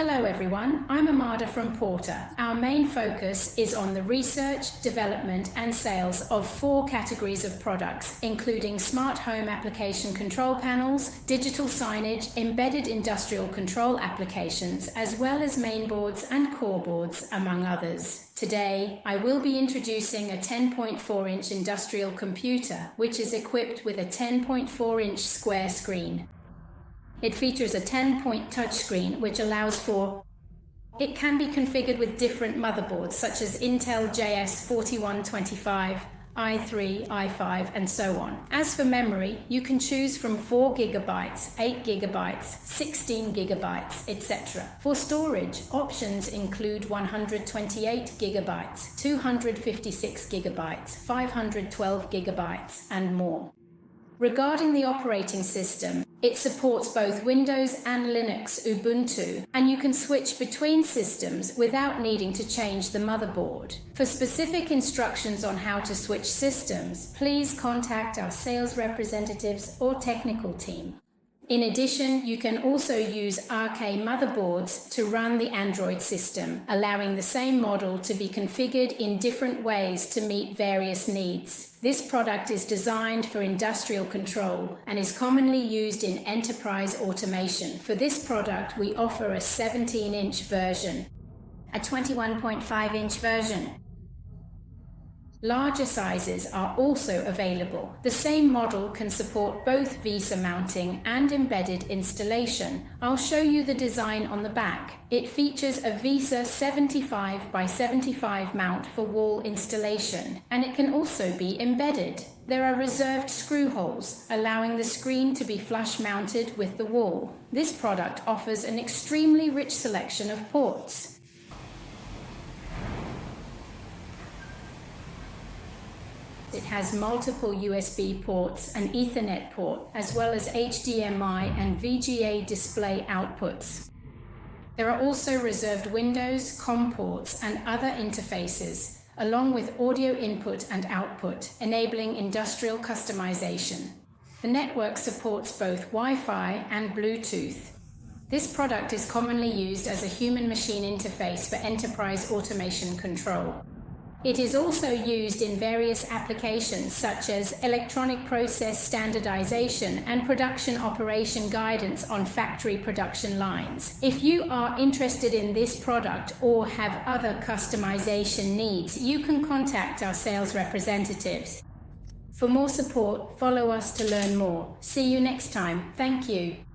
Hello everyone, I'm Amada from Porter. Our main focus is on the research, development and sales of 4 categories of products, including smart home application control panels, digital signage, embedded industrial control applications, as well as mainboards and core boards, among others. Today, I will be introducing a 10.4-inch industrial computer, which is equipped with a 10.4-inch square screen. It features a 10-point touchscreen which allows for... It can be configured with different motherboards such as Intel YC-104EM 10.4, i3, i5 and so on. As for memory, you can choose from 4 GB, 8 GB, 16 GB, etc. For storage, options include 128 GB, 256 GB, 512 GB and more. Regarding the operating system, it supports both Windows and Linux Ubuntu, and you can switch between systems without needing to change the motherboard. For specific instructions on how to switch systems, please contact our sales representatives or technical team. In addition, you can also use RK motherboards to run the Android system, allowing the same model to be configured in different ways to meet various needs. This product is designed for industrial control and is commonly used in enterprise automation. For this product, we offer a 17-inch version, a 21.5-inch version. Larger sizes are also available. The same model can support both VESA mounting and embedded installation. I'll show you the design on the back. It features a VESA 75 by 75 mount for wall installation, and it can also be embedded. There are reserved screw holes, allowing the screen to be flush mounted with the wall. This product offers an extremely rich selection of ports. It has multiple USB ports, an Ethernet port, as well as HDMI and VGA display outputs. There are also reserved Windows, COM ports, and other interfaces, along with audio input and output, enabling industrial customization. The network supports both Wi-Fi and Bluetooth. This product is commonly used as a human-machine interface for enterprise automation control. It is also used in various applications such as electronic process standardization and production operation guidance on factory production lines. If you are interested in this product or have other customization needs, you can contact our sales representatives. For more support, follow us to learn more. See you next time. Thank you.